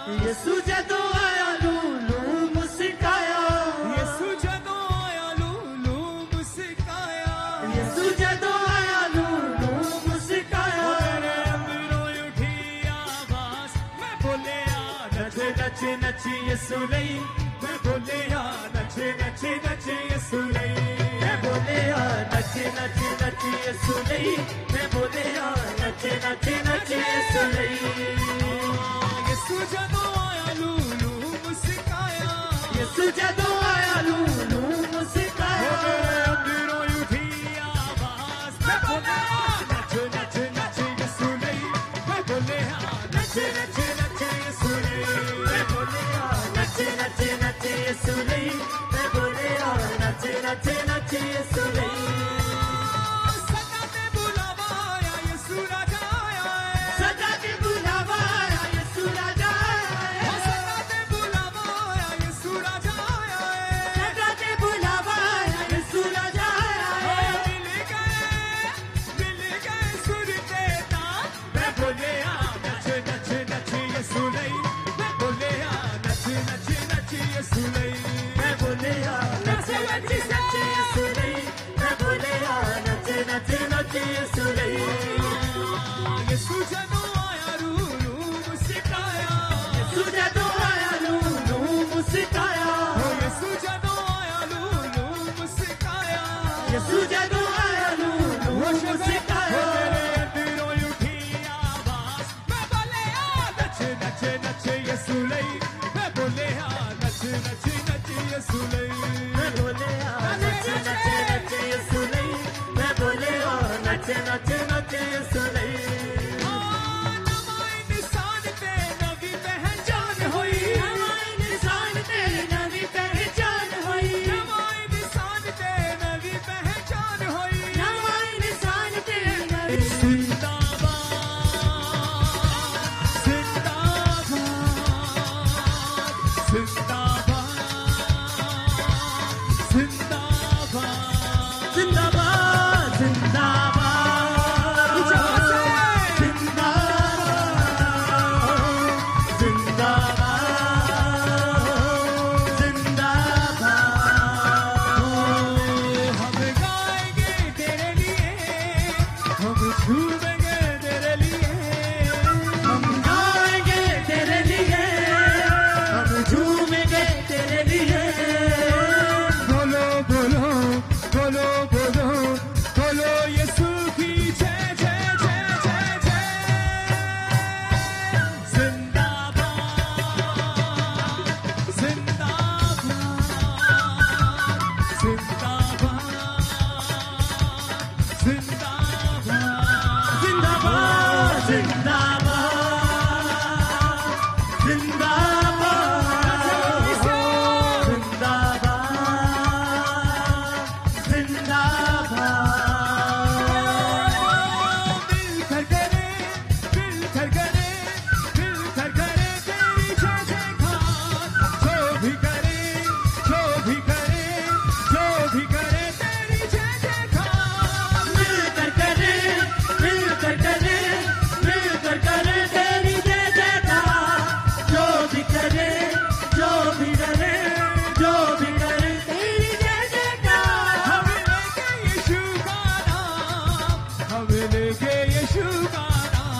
यीशु जदों आया लूलू मुस्काया, यीशु जदों आया लूलू मुस्काया, यीशु जदों आया लूलू मुस्काया। मेरे अंदरों उठी आवाज, मैं बोलिया नच नच नच यीशु लई, मैं बोलिया नच नच नच यीशु लई, मैं बोलिया नच नच नच यीशु लई, मैं बोलिया नच नच नच यीशु लई। यीशु जदों आया लूलू मुस्काया, यीशु जदों आया लूलू मुस्काया। मेरे अंदरों उठी आवाज, मैं बोलिया नच नच नच यीशु लई, मैं बोलिया नच नच नच यीशु लई, मैं बोलिया नच नच नच यीशु लई, मैं बोलिया नच नच नच यीशु लई। सदा ते बुलावा आया यीशु राजा आया है, सदा के बुलावा आया यीशु राजा आया है। सदा ते बुलावा आया यीशु राजा आया है, सदा के बुलावा आया यीशु राजा आया है। मिल गए सुर के तार, मैं बोलिया नच नच नच यीशु लई, मैं बोलिया नच नच नच यीशु लई, मैं बोलिया नच नच नच यीशु लई, मैं बोलिया नच नच नच यीशु लई। यीशु जदों आया लूलू मुस्काया, यीशु जदों आया लूलू मुस्काया, यीशु जदों आया लूलू मुस्काया, यीशु जदों आया लूलू मुस्काया। मेरे अंदरों उठी आवाज, मैं बोलिया नच नच नच यीशु लई, मैं बोलिया नच नच नच यीशु लई, मैं बोलिया नच नच नच यीशु लई, मैं बोलिया नच नच नच यीशु लई। नवां इंसान ते नवी पहचान होई, नवां इंसान ते नवी पहचान होई, नवां इंसान ते नवी पहचान होई, नवां इंसान ते नवी। जिंदाबाद जिंदाबाद जिंदाबाद जिंदाबाद जिंदाबाद जिंदाबाद जिंदाबाद जिंदाबाद जिंदाबाद। हम गाएंगे तेरे लिए, हम झूमेंगे तेरे लिए, हम गाएंगे तेरे लिए, हम झूमेंगे तेरे लिए। बोलो बोलो बोलो बोलो बोलो यीशु की जय जय जय जय जय। जिंदाबाद जिंदाबाद जिंदाबाद जिंदाबाद जिंदाबाद जिंदाबाद जिंदाबाद जिंदाबाद। मिलकर करे मिलकर करे मिलकर करे तेरी जय जयकार, जो भी करे जो भी करे जो भी करे तेरी जय जयकार। मिलकर करे मिलकर करे मिलकर करे तेरी जय जयकार, जो भी करे जो भी करे जो भी करे तेरी जय जयकार। हम लेके यीशु का नाम, हम लेके यीशु का नाम,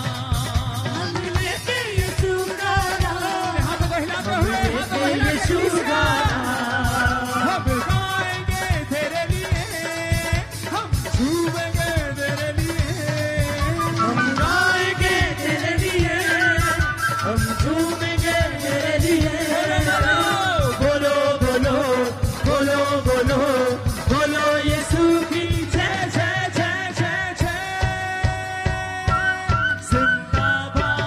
हम लेके यीशु का नाम, हाथ बहिलाते हुए हाथ लेके यीशु का नाम। हम गाएंगे तेरे लिए, हम झूमेंगे तेरे लिए, हम गाएंगे तेरे लिए, हम झूमेंगे तेरे लिए। बोलो बोलो बोलो बोलो बोलो यीशु की जय जय जय जय जय। जिंदाबाद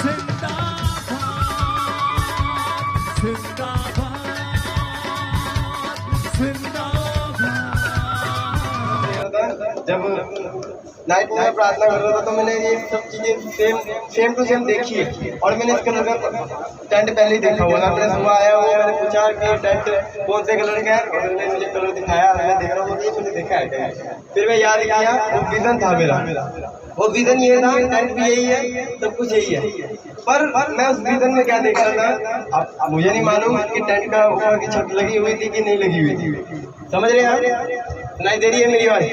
जिंदाबाद जिंदाबाद जिंदाबाद। जब नाइट में मैं प्रार्थना कर रहा था तो मैंने ये सब चीजें सेम टू सेम देखी है। और मैंने इस कलर का टेंट पहले ही देखा हुआ था। मैंने सुबह आया वो मैंने पूछा कि टेंट कौन से कलर का है, और उन्होंने मुझे कलर दिखाया। मैं देख रहा हूँ ये मैंने देखा है। फिर मैं याद किया वो विजन था मेरा, वो विजन ये था टेंट भी यही है, सब कुछ यही है। पर मैं उस विजन में क्या देख रहा था अब मुझे नहीं मालूम कि टेंट का ऊपर की छत लगी हुई थी कि नहीं लगी हुई थी। समझ रहे हैं आप? सुनाई दे रही है मेरी आवाज?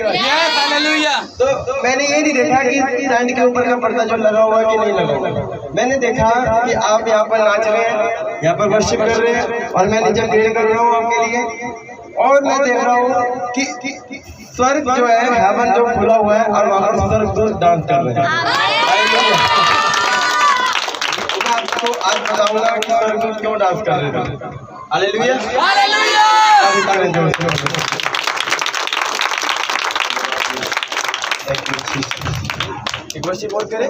तो मैंने ये नहीं देखा कि टेंट के ऊपर का पर्दा जो लगा हुआ है कि नहीं लगा हुआ। मैंने देखा कि आप यहाँ पर नाच रहे हैं, यहाँ पर वर्शिप कर रहे हैं, और मैं नीचे प्रे कर रहा हूँ आपके लिए। और मैं देख रहा हूँ कि स्वर्ग जो है, हेवन जो खुला हुआ है, और वहाँ पर स्वर्ग डांस कर रहे हैं। आपको आज बताऊंगा कि स्वर्ग क्यों डांस कर रहे थे। Hallelujah, hallelujah. एक वर्शिप और करें।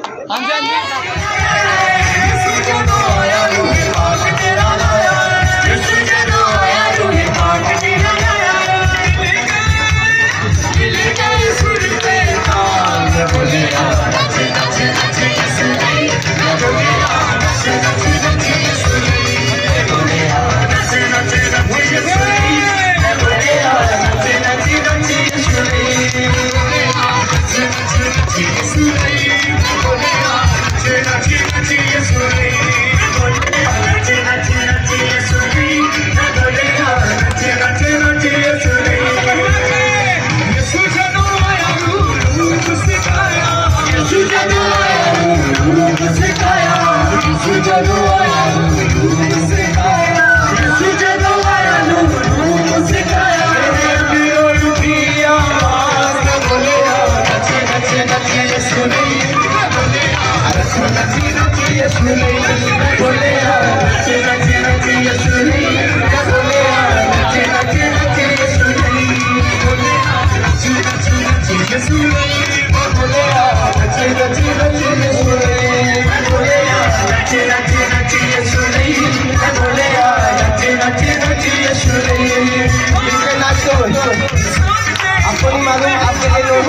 आपको नहीं मालूम आपके लिए लोग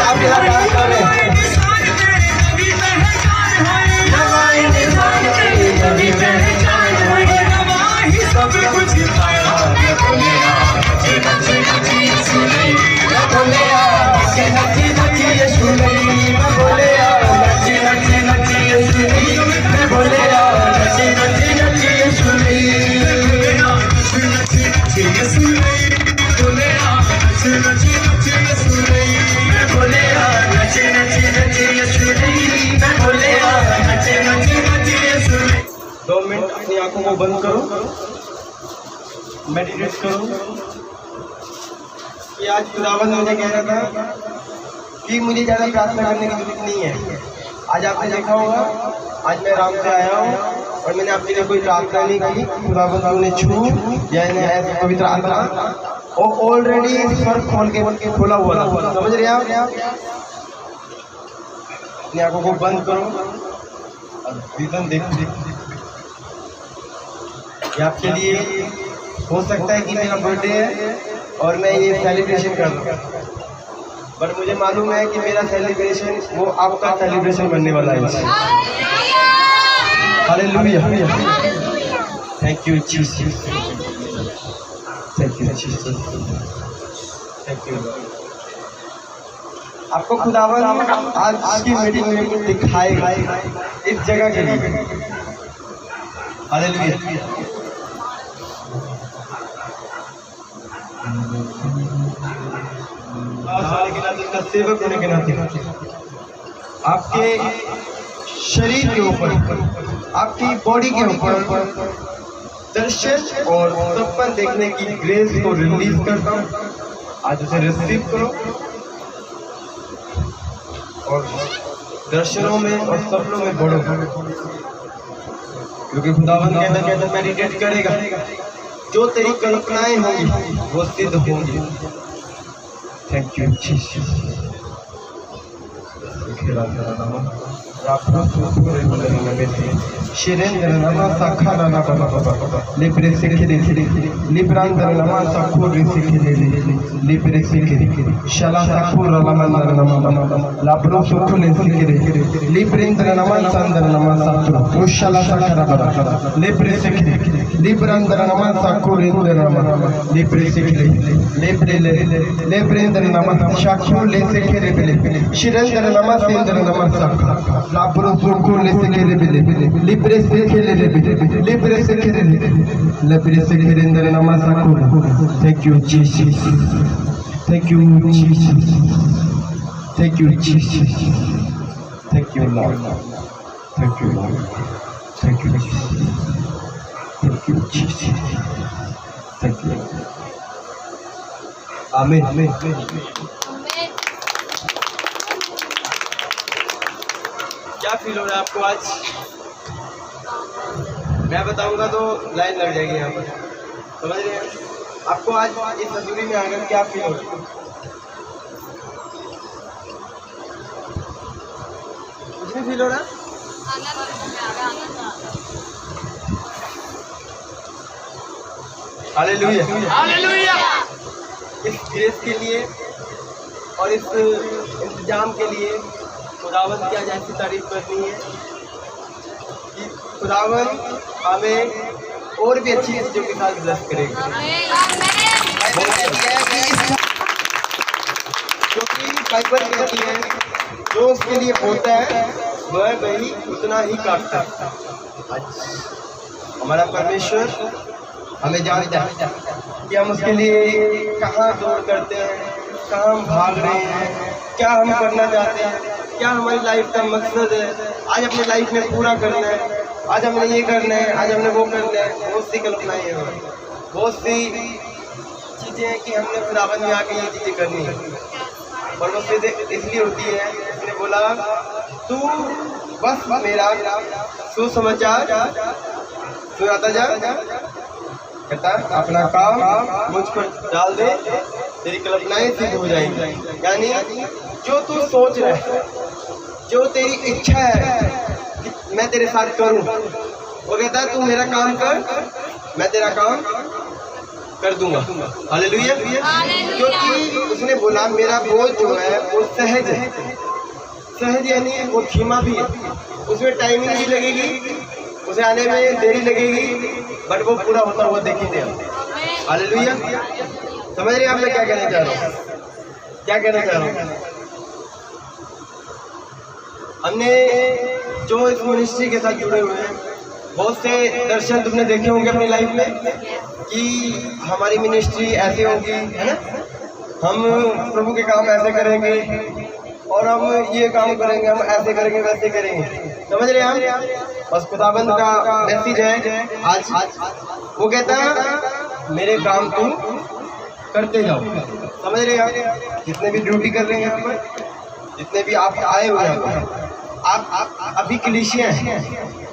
आप यहाँ डांस कर रहे हैं। अपनी आंखों को बंद करो, मेडिटेट करो कि आज खुदावंद मुझे कह रहा था कि मुझे ज़्यादा प्रार्थना करने की जरूरत नहीं है। आज आपने देखा होगा, आज मैं आराम से आया हूँ और मैंने आपके लिए कोई प्रार्थना नहीं की। खुदावंद ने छू या ऐसे पवित्र आत्मा और ऑलरेडी सर खोल के खोला हुआ था। समझ रहे हैं आप? अपनी आंखों को बंद करो और विजन देखो। ये आपके लिए हो सकता है कि मेरा बर्थडे है और मैं ये सेलिब्रेशन कर रहा हूँ, पर मुझे मालूम है कि मेरा सेलिब्रेशन वो आपका सेलिब्रेशन बनने वाला है। Hallelujah, thank you Jesus, thank you Jesus, thank you. आपको खुदावंद आज की मीटिंग में कुछ दिखाएगा इस जगह के लिए। हालेलुया। सेवक होने के नाते आपके शरीर के ऊपर, आपकी बॉडी के ऊपर दर्शन और सपन देखने की ग्रेस को रिलीज करता हूँ। आज उसे रिसीव करो और दर्शनों में और सपनों में बढ़ो, क्योंकि खुदावंद कहता कहता मेडिटेट करेगा, जो तेरी कल्पनाएं होंगी वो सिद्ध होंगी। Thank you Jesus. खेला शिरेंद्र नमा साखा नाना बाबा लिब्रे सिखिरे लिब्रांद्र नमा साखो रे सिखिरे लिब्रे सिखिरे शला साखो रलमंदर नमा लाब्रो सुखो ले सिखिरे लिब्रेंद्र नमा संदर नमा साखो उशला साखरा बाबा लिब्रे सिखिरे लिब्रांद्र नमा साखो रेंद्र नमा लिब्रे सिखिरे लिब्रेंद्र नमा साखो ले सिखिरे शिरेंद्र नमा सेंद्र नमा साखा लाब्रो सुखो ले सिखिरे लिब्रे सिखिरे लिब्रे सिखिरे लिब्रे सिखिरे इंद्र नमा साखो thank you Jesus thank you Jesus thank you Jesus thank you lord thank you lord thank you Jesus thank you Jesus thank you आमीन आमीन क्या फील हो रहा है आपको आज? मैं बताऊंगा तो लाइन लग जाएगी यहाँ पर, समझ रहे हैं? आपको आज इस हजूरी में आकर क्या फील हो रहा है? कुछ नहीं फील हो रहा? Hallelujah hallelujah. इस ग्रेस के लिए और इस इंतजाम के लिए खुदावन की आज ऐसी तारीफ करनी है कि खुदावन हमें और भी अच्छी चीज़ों के साथ ब्लेस करेगा। क्योंकि बाइबल कहती है जो उसके लिए बोलता है वह वही उतना ही काटता है। हमारा परमेश्वर हमें जानता है कि हम उसके लिए कहाँ दौड़ करते हैं, कहाँ हम भाग रहे हैं, क्या हम करना चाहते हैं, क्या हमारी लाइफ का मकसद है, आज अपनी लाइफ में पूरा करना है, आज हमने ये करना है, आज हमने वो करना है। बहुत सी कल्पनाएं हैं, बहुत सी चीज़ें हैं कि हमने खुदावन में आके ये चीज़ें करनी है। और वो चीज़ें इसलिए होती है, उसने बोला तू बस मेरा सुसमाचार सुनाता जा, कहता अपना काम मुझ पर डाल दे, तेरी कल्पनाएं सिद्ध हो जाएंगी। यानी जो तू सोच रहा है, जो तेरी इच्छा है कि मैं तेरे साथ करूं, वो कहता है तू मेरा काम कर, मैं तेरा काम कर दूंगा। हालेलुया। क्योंकि उसने बोला मेरा बोझ जो है वो सहज है। सहज यानी वो धीमा भी है, उसमें टाइमिंग भी लगेगी, उसे आने में देरी लगेगी, बट वो पूरा होता हुआ देखेंगे हम। हालेलुया। समझ रहे हैं आप मैं क्या कहना चाह रहा हूँ? क्या कहना चाह रहा हूँ? हमने जो इस मिनिस्ट्री के साथ जुड़े हुए हैं, बहुत से दर्शन तुमने देखे होंगे अपनी लाइफ में कि हमारी मिनिस्ट्री ऐसे होगी, है ना, हम प्रभु के काम ऐसे करेंगे और हम ये काम करेंगे, हम ऐसे करेंगे वैसे करेंगे। समझ रहे हैं आप? बस खुदाबंद का मैसेज है आज, वो कहता है मेरे काम तुम करते जाओ। समझ रहे हैं? जितने भी ड्यूटी कर रहे हैं यहाँ पर, जितने भी आप आए हुए हैं, आप अभी कलीसिया हैं।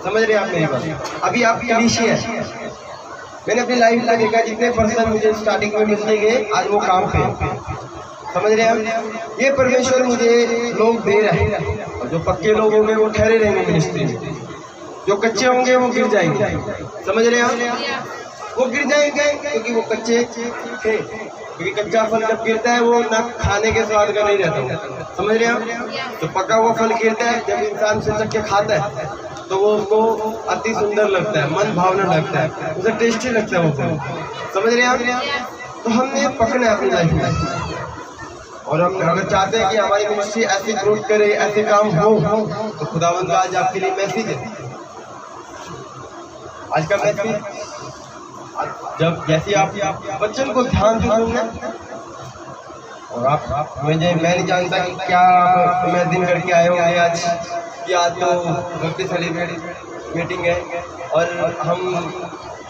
समझ रहे हैं आप मेरी बात? अभी आप कलीसिया हैं। मैंने अपनी लाइफ में देखा जितने पर्सन मुझे स्टार्टिंग में मिलने गए, आज वो काम पे। समझ रहे हैं? ये परमेश्वर मुझे लोग दे रहे हैं, और जो पक्के लोग होंगे वो ठहरे रहेंगे मिनिस्ट्री में, जो कच्चे होंगे वो गिर जाएंगे। समझ रहे हैं? वो गिर जाएंगे क्योंकि वो कच्चे थे। क्योंकि कच्चा फल जब गिरता है वो ना खाने के स्वाद का नहीं रहता। समझ रहे हैं? तो पका हुआ फल गिरता है, जब इंसान से चख के खाता है तो वो उसको अति सुंदर लगता है, मन भावना लगता है, उसे टेस्टी लगता है वो फल। समझ रहे हैं? तो हमने पकना है अपनी लाइफ में, और हम अगर चाहते हैं कि हमारी मिनिस्ट्री ऐसी ग्रोथ करे, ऐसे काम हो, तो खुदावंद का आज आपके लिए मैसेज है। आज का मैसेज, जब जैसे आप बच्चन को ध्यान से सुनना, और आप मैं नहीं जानता कि क्या मैं दिन करके आए होंगे आज, कि आज तो बर्थडे सेलिब्रेट मीटिंग है और हम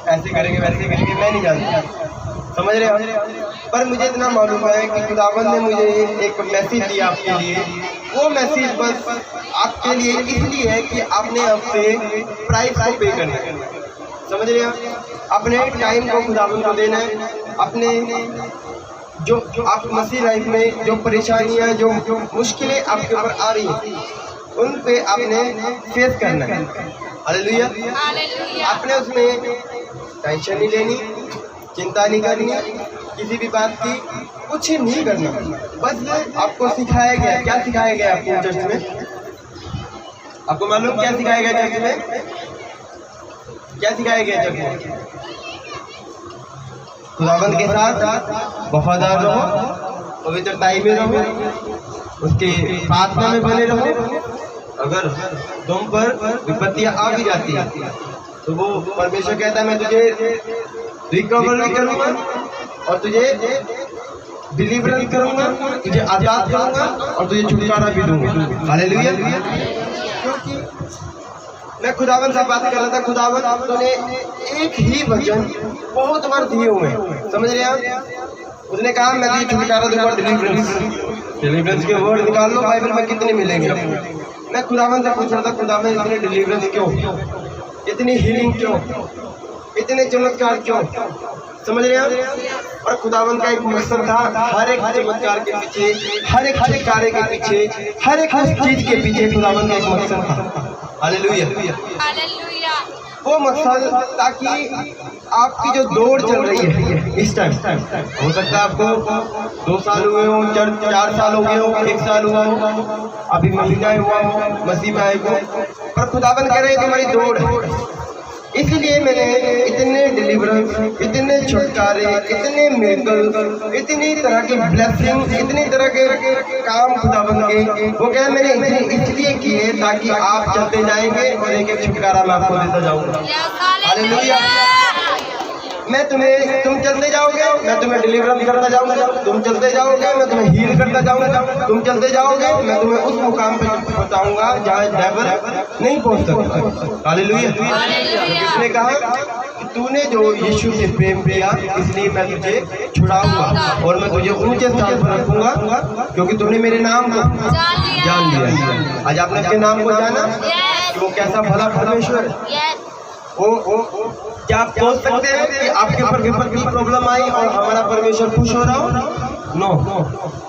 ऐसे करेंगे वैसे करेंगे, मैं नहीं जानता। समझ रहे हैं? पर मुझे इतना मालूम है कि खुदावंद ने मुझे एक मैसेज दिया आपके लिए। वो मैसेज बस आपके लिए इसलिए है कि आपने आपसे प्राइस को पे करना है। समझ रहे हैं? अपने टाइम को खुदावंद को देना है, अपने जो आप मसीह लाइफ में जो परेशानियां, जो मुश्किलें आपके ऊपर आ रही हैं, उन पे आपने फेस करना है। हालेलुया। आपने उसमें टेंशन नहीं लेनी, चिंता नहीं करनी, किसी भी बात की कुछ नहीं करना। बस आपको सिखाया गया, क्या सिखाया गया आपको चर्च में? आपको मालूम क्या सिखाया गया चर्च में? क्या सिखाया गया चर्च में? खुदावंद के साथ वफादार रहो, पवित्रताई में रहो, उसके प्रार्थना में बने रहो। अगर तुम पर विपत्तियां आ भी जाती है तो वो परमेश्वर कहता है मैं तुझे रिकवर भी करूंगा और तुझे डिलीवरेंस करूंगा, तुझे आजाद करूंगा और तुझे छुटकारा भी दूंगा। हालेलुया। क्योंकि मैं खुदावन से बात कर रहा था, खुदावन आपने एक ही वचन बहुत बार दिए हुए, समझ रहे हैं? उसने कहा मैं तुझे छुटकारा दूंगा, डिलीवरेंस के वर्ड निकाल लो, बाइबल में कितने मिलेंगे? मैं खुदावन से पूछ रहा था, खुदावन इतने डिलीवरेंस क्यों, इतनी हीलिंग क्यों, इतने चमत्कार क्यों? समझ रहे हैं? और खुदावन का एक मकसद था, हर एक चमत्कार के पीछे, हर एक छुटकारे के पीछे, हर एक चीज के पीछे खुदावन का एक मकसद था। हालेलुया। वो मकसद ताकि आपकी जो दौड़ चल रही है इस टाइम, हो सकता है आपको 2 साल हुए हो, 4 साल हो गए हो, 1 साल हुआ हो, अभी महीना हुआ हो मसीह में आए को, पर खुदावन कह रहे हैं तुम्हारी दौड़ है। इसीलिए मैंने इतने डिलीवरेंस, इतने छुटकारे, इतने मिरेकल, इतनी तरह की ब्लेसिंग, इतनी तरह के काम खुदावन के, वो क्या मैंने इसलिए किए ताकि आप चलते जाएंगे और एक एक छुटकारा मैं आपको देता जाऊंगा। हालेलुया। तुम चलते जाओगे, मैं तुम्हें डिलीवरेंस करता जाऊंगा, तुम चलते जाओगे, मैं तुम्हें हील करता जाऊंगा, तुम चलते जाओगे, मैं तुम्हें उस मुकाम पे पहुंचाऊंगा जहाँ डेविल नहीं पहुंच सकता। हालेलुया। किसने कहा कि तूने जो यीशु से प्रेम किया इसलिए मैं तुझे छुड़ाऊंगा और मैं तुझे ऊंचे स्थान पर रखूंगा क्योंकि तूने मेरे नाम को जान लिया। आज आपने उसके नाम को जाना कि वो कैसा भला परमेश्वर है। क्या आप सोच सकते हैं कि आपके ऊपर विपत्ति प्रॉब्लम आई और हमारा परमेश्वर खुश हो रहा हो? नो,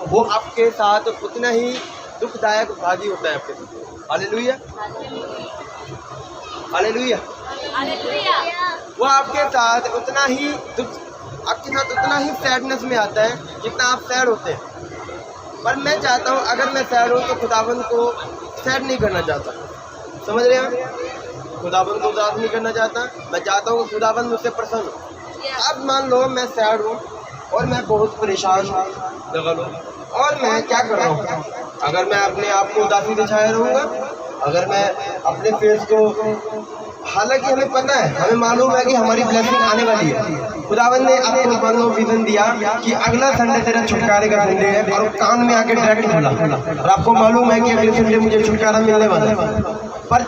वो आपके साथ उतना ही दुखदायक भागी होता है आपके साथ। हालेलुया। हालेलुया। वो आपके साथ उतना ही आपके साथ उतना ही सैडनेस में आता है जितना आप सैड होते हैं। पर मैं चाहता हूँ अगर मैं सैड हूँ तो खुदाबंद को सैड नहीं करना चाहता। समझ रहे हैं? खुदाबंद को उदास नहीं करना चाहता। मैं चाहता हूँ कि खुदाबंद मुझसे प्रसन्न हो। अब मान लो मैं सैड हूँ और मैं बहुत परेशान हूँ और मैं क्या कर रहा हूँ? अगर मैं अपने आप को उदासी से छाया रहूँगा, अगर मैं अपने फेस को, हालांकि हमें पता है, हमें मालूम है कि हमारी ब्लेसिंग आने वाली है। खुदावंद ने आपको मान लो विजन दिया कि अगला संडे तेरा छुटकारे का संडे है और कान में आके डायरेक्ट बोला और आपको मालूम है कि अगले संडे मुझे छुटकारा मिलने वाला है। पर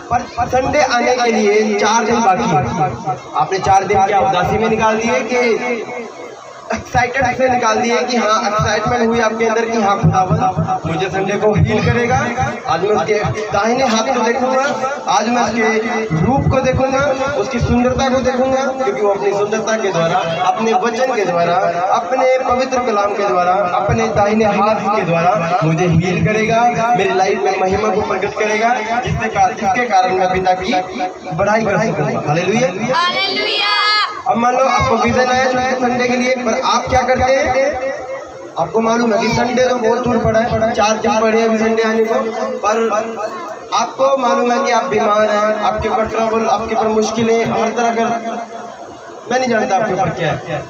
संडे आने के लिए 4 दिन बाकी है। आपने 4 दिन क्या उदासी में निकाल दिए कि एक्साइटेड से निकाल दिए कि हाँ एक्साइटमेंट हुई आपके अंदर कि हाँ खुदावंद मुझे संडे को हील करेगा। आज मैं उसके दाहिने हाथ को देखूंगा, आज मैं उसके रूप को देखूंगा, उसकी सुंदरता को देखूंगा क्योंकि वो अपनी सुंदरता के द्वारा, अपने वचन के द्वारा, अपने पवित्र कलाम के द्वारा, अपने दाहिने हाथ के द्वारा मुझे हील करेगा, मेरी लाइफ में महिमा को प्रकट करेगा जिसके कारण मैं पिता की बढ़ाई कर सकूंगा। हालेलुया। अब मान लो आपको विजन आया संडे के लिए, पर आप क्या करते हैं? आपको मालूम है कि संडे तो बहुत दूर पड़ा है, 4 दिन पड़े हैं संडे आने को, पर आपको मालूम है कि आप बीमार हैं, आपके ऊपर ट्रबल, आपके ऊपर मुश्किलें, हर तरह का, मैं नहीं जानता आपके ऊपर क्या है,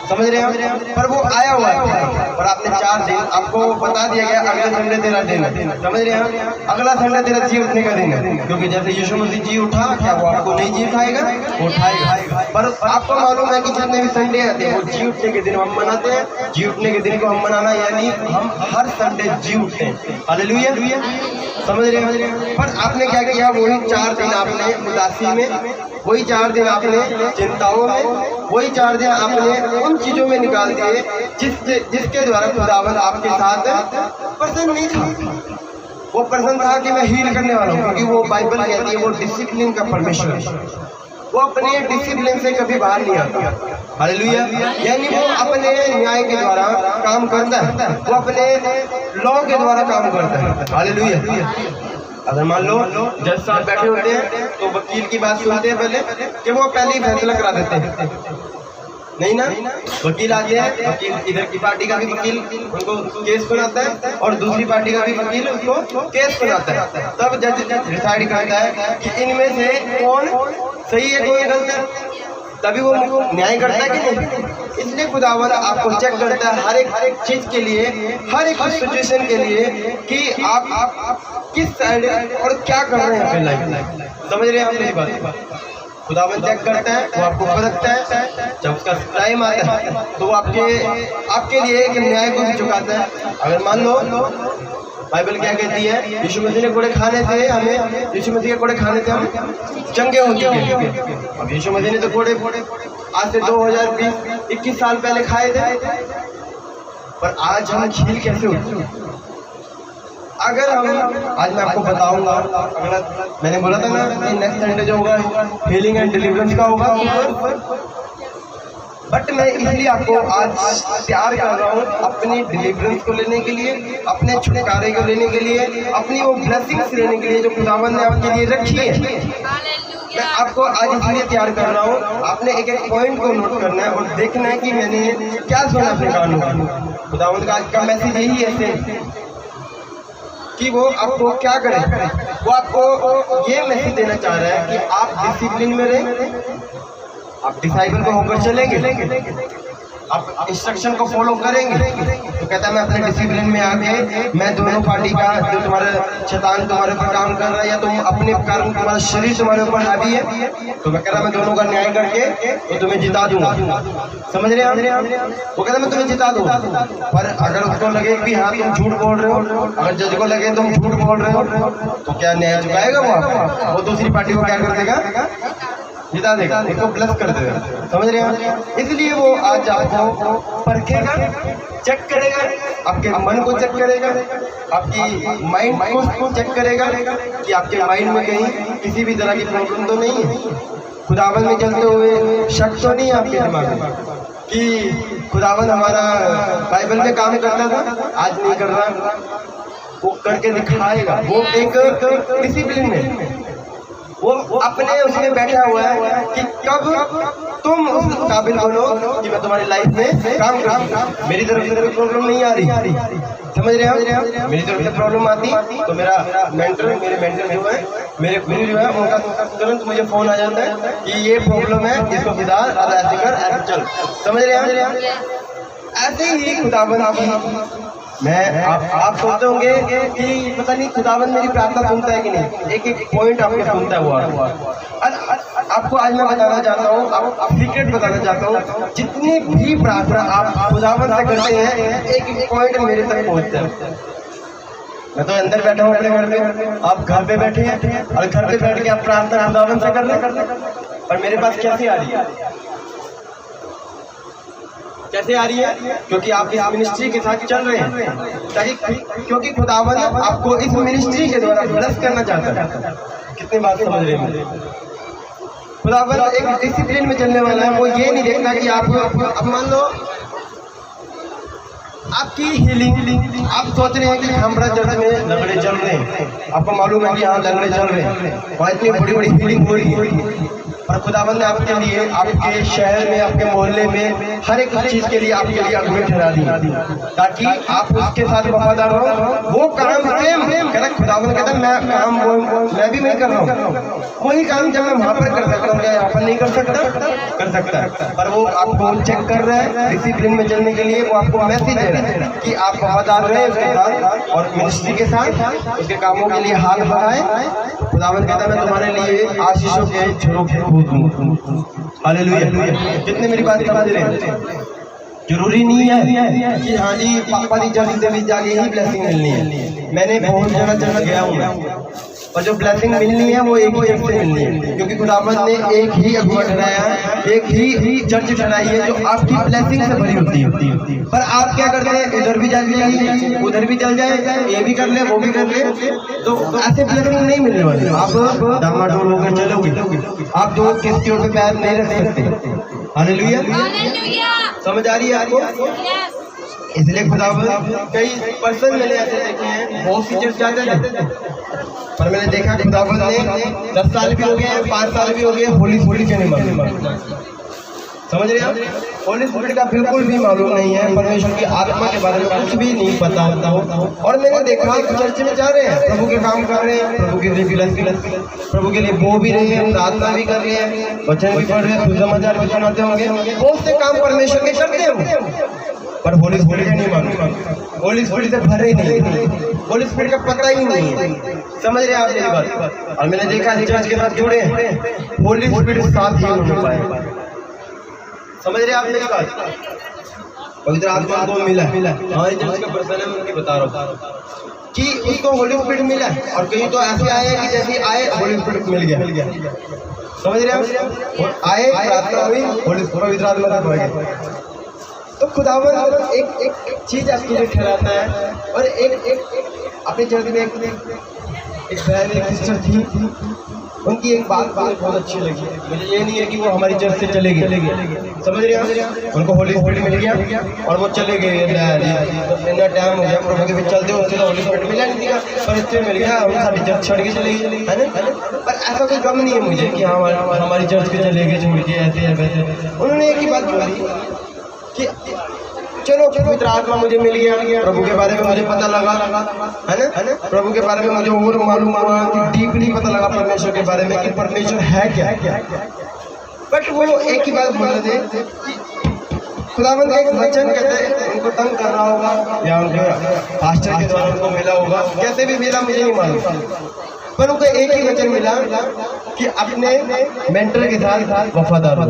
समझ रहे हैं? पर वो आया हुआ है और आपने 4 दिन आपको बता दिया गया अगले संडे तेरा दिन है, समझ रहे हैं? अगला संडे तेरा जी उठने का दिन है क्योंकि जैसे यीशु मसीह जी उठा, क्या वो आपको नहीं जी उठाएगा? उठाएगा। पर आपको मालूम है कि जितने भी संडे आते हैं वो जी उठने के दिन हम मनाते हैं। जी उठने के दिन को हम मनाना यानी हम हर संडे जी उठते हैं। हालेलुया। समझ रहे हैं? पर आपने क्या किया? वही 4 दिन आपने उदासी में, वही 4 दिन आपने चिंताओं में, वही 4 दिन आपने उन चीजों में निकाल दिए जिसके द्वारा खुदावंद आपके साथ प्रसन्न नहीं था। वो प्रसन्न था कि मैं हील करने वाला हूँ क्योंकि वो बाइबल कहती है वो डिसिप्लिन का परमेश्वर है। वो अपने डिसिप्लिन से कभी बाहर नहीं आता। हालेलुया। यानी वो अपने न्याय के द्वारा काम करता है, वो अपने लॉ के द्वारा काम करता है। हालेलुया। अगर मान लो जज साहब बैठे होते हैं तो वकील की बात सुनते हैं पहले कि वो पहले ही फैसला करा देते हैं, नहीं ना। वकील आते हैं, वकील इधर की पार्टी का भी वकील उनको केस सुनाता है और दूसरी पार्टी का भी वकील उसको केस सुनाता है। तब जज डिसाइड करता है कि इनमें से कौन सही है कौन गलत है, तभी वो न्याय करता है कि नहीं। इसलिए खुदावन आपको चेक करता है हर एक चीज के लिए, हर एक सिचुएशन के लिए कि आप किस साइड और क्या कर रहे हैं अपनी लाइफ में। समझ रहे हैं आप मेरी बात? खुदावन चेक करता है, वो आपको परखता है, जब उसका टाइम आता है तो वो आपके लिए एक न्याय को भी चुकाता है। अगर मान लो बाइबल क्या कहती है, यीशु मसीह ने कोड़े खाने से हमें, यीशु मसीह के कोड़े खाने से हम चंगे हो चुके हैं। अब यीशु मसीह ने तो कोड़े आज से 2020-21 साल पहले खाए थे, पर आज हम हील कैसे होते? अगर हम आज मैं आपको बताऊंगा, अगर मैंने बोला था ना नेक्स्ट संडे जो होगा हीलिंग एंड डिलीवरेंस का होगा, बट मैं इसलिए आपको आज तैयार कर रहा हूँ अपनी डिलीवरेंस को लेने के लिए, अपने छुटकारे को लेने के लिए, अपनी वो ब्लेसिंग्स लेने के लिए जो खुदावन ने आपके लिए रखी है। मैं आपको आज इसलिए तैयार कर रहा हूँ, आपने एक एक पॉइंट को नोट करना है और देखना है कि मैंने क्या सुना अपने कानों में। खुदावन का आज का मैसेज यही है कि वो आपको क्या करे। वो आपको ये मैसेज देना चाह रहा है कि आप डिसिप्लिन में रहें, आप डिसाइबल को होकर चलेंगे, आप इंस्ट्रक्शन को फॉलो करेंगे। तो कहता है मैं अपने डिसिप्लिन में आके मैं दोनों पार्टी का जो तुम्हारा शैतान तुम्हारे ऊपर काम कर रहा है या तुम अपने कारण तुम्हारा शरीर तुम्हारे ऊपर हावी है, तो मैं कह रहा मैं दोनों का न्याय करके तो तुम्हें जिता दूंगा। समझ रहे हैं? वो कहता मैं तुम्हें जिता दूंगा। पर अगर उसको लगे कि हाँ तुम झूठ बोल रहे हो, अगर जज को लगे तुम झूठ बोल रहे हो, तो क्या न्याय चुकाएगा वो दूसरी पार्टी को क्या कर देगा? जिता देगा, उसको प्लस कर देगा। समझ रहे हैं? इसलिए वो आज आपको परखेगा, चेक करेगा, आपके मन को चेक करेगा, आपकी माइंड को चेक करेगा कि आपके माइंड में कहीं किसी भी तरह की प्रॉब्लम तो नहीं है। खुदावन में चलते हुए शक तो नहीं है आपके दिमाग में कि खुदावन हमारा बाइबल में काम करता था आज नहीं कर रहा, वो करके दिखाएगा। वो एक डिसिप्लिन में वो अपने उसमें बैठा हुआ है कि कब तुम उस काबिल बनो कि मैं तुम्हारी लाइफ में काम करूं। मेरी तरफ से कोई प्रॉब्लम नहीं आ रही, समझ रहे हो? मेरी तरफ से प्रॉब्लम आती तो मेरे मेंटर जो है, मेरे गुरु जो है, उनका तुरंत मुझे फोन आ जाता है कि ये प्रॉब्लम है, इसको सुधार, ऐसे कर, ऐसे चल। समझ रहे हैं? ऐसे ही खुदावन मैं आप सोचते होंगे कि पता नहीं खुदावन मेरी प्रार्थना सुनता है कि नहीं। एक एक पॉइंट आपको सुनता है वो। आपको आज मैं बताना चाहता हूँ, आप सीक्रेट बताना चाहता हूँ, जितनी भी प्रार्थना आप खुदावन से करते हैं एक एक पॉइंट मेरे तक पहुँचता है। मैं तो अंदर बैठा हूँ अपने घर में, आप घर पे बैठे हैं और घर पे बैठ के आप प्रार्थना खुदावन से कर रहे हैं, और मेरे पास कैसे आ रही है? कैसे आ रही है? क्योंकि आप इस मिनिस्ट्री के साथ चल रहे हैं, ताकि क्योंकि खुदावन आपको इस मिनिस्ट्री के द्वारा ब्लेस करना चाहता है। कितनी बात समझ रहे हैं? खुदावन एक डिसिप्लिन में चलने वाला है। वो ये नहीं देखता कि आप अब मान लो आपकी हीलिंग, आप सोच रहे हैं कि हमारा चर्च में लंगड़े चल रहे हैं, आपको मालूम है कि हाँ लंगड़े चल रहे हैं, वहाँ इतनी बड़ी बड़ी हीलिंग हो रही है, और खुदावन ने आपके लिए, आपके शहर में, आपके मोहल्ले में हर एक चीज के लिए आपके लिए अगुवाई ठहरा दी, ताकि आप उसके साथ वफादार रहो। वो काम सेम खुदावन कहता है मैं काम मैं भी नहीं कर रहा हूँ, वही काम जब मैं वहाँ पर कर सकता हूँ, यहाँ पर नहीं कर सकता है। पर वो आपको चेक कर रहा है डिसिप्लिन में चलने के लिए। वो आपको मैसेज दे रहा है कि आप वफादार रहे उसके साथ और मिनिस्ट्री के साथ, उसके कामों के लिए हाथ बढ़ाए। खुदावन कहता है मैं तुम्हारे लिए आशीषों के झरोखे खोद दूं। हालेलुया। कितने मेरी बात समझ रहे हैं? जरूरी नहीं है कि हाँ जी पापा दी जल्दी से भी जाके ही ब्लेसिंग मिलनी है। मैंने बहुत जगह गया हूँ, और जो ब्लेसिंग मिलनी है वो एक ही चर्च से मिलनी है, क्योंकि खुदावंद ने एक ही अगुआ ठहराया है, एक ही चर्च ठहराई है जो आपकी ब्लेसिंग से भरी होती है। पर आप क्या करते हैं, इधर भी चल जाइए, उधर भी चल जाए, ये भी कर ले, वो भी कर ले, तो ऐसे ब्लेसिंग नहीं मिलने वाली। आप डामाडोल होकर चलोगे, आप दो किस्तियों पे पैर नहीं रख सकते। हालेलुया, समझ आ रही है आपको? इसलिए खुदावंद कई पर्सन मैंने ऐसे देखे हैं, बहुत सी चर्च जाते थे, पर मैंने देखा खुदावंद ने 10 साल भी हो गए, 5 साल भी हो गए, होली स्पिरिट के नहीं मालूम। समझ रहे हैं? होली स्पिरिट का बिल्कुल भी मालूम नहीं है, परमेश्वर की आत्मा के बारे में कुछ भी नहीं पता होता हो। और मैंने देखा चर्च में जा रहे हैं, प्रभु के काम कर रहे हैं, प्रभु के लिए प्रभु के लिए बो भी रहे हैं, प्रार्थना भी कर रहे हैं, वचन भी पढ़ रहे हैं, सुसमाचार भी सुनाते होंगे, बहुत से काम परमेश्वर के करते हैं, पर होली स्पिरिट नहीं मालूम, होली स्पिरिट से भरे ही नहीं, होली स्पिरिट का पता ही नहीं है। समझ रहे हैं आप मेरी बात? और मैंने देखा चर्च के साथ जुड़े हैं, होली स्पिरिट साथ ही नहीं पाए। समझ रहे हैं आप मेरी बात? पवित्र आत्मा को मिला हमारी चर्च का पर्सन है, मैं उनकी बता रहा हूँ कि उसको होली स्पिरिट मिला, और कहीं तो ऐसे आए कि जैसे आए होली स्पिरिट मिल गया। समझ रहे हैं? आए, प्रार्थना हुई, होली पवित्र आत्मा का भर गया। तो खुदावंद एक चीज आपके लिए ठहराता है। और एक अपने चर्च में एक बहन, एक सिस्टर थी, उनकी एक बात बहुत अच्छी लगी मुझे। ये नहीं है कि वो हमारी चर्च से चले गए, समझ रहे हैं? उनको होली स्पिरिट मिल गया और वो चले गए, इतना टाइम हो गया प्रभु के बीच चलते, उससे तो होली स्पिरिट मिला नहीं था, पर इससे मिल गया, हम सारी चर्च छोड़ के चले गए, है ना? पर ऐसा कोई गम नहीं है मुझे कि हमारी चर्च के चले गए छोड़ के, ऐसे है वैसे। उन्होंने एक ही बात बोली कि चलो पवित्र आत्मा मुझे मिल गया, प्रभु के बारे में मुझे पता लगा, है ना? प्रभु के बारे में मुझे और मालूम हुआ, डीपली पता लगा परमेश्वर के बारे में कि परमेश्वर है क्या। बट वो एक ही बात बोल रहे थे, खुदावंद एक वचन कहते हैं, उनको तंग कर रहा होगा या उनके पास्टर के द्वारा उनको मिला होगा, कैसे भी मिला मुझे नहीं मालूम, पर उनको एक ही वचन मिला कि अपने मेंटर के साथ वफादार हो।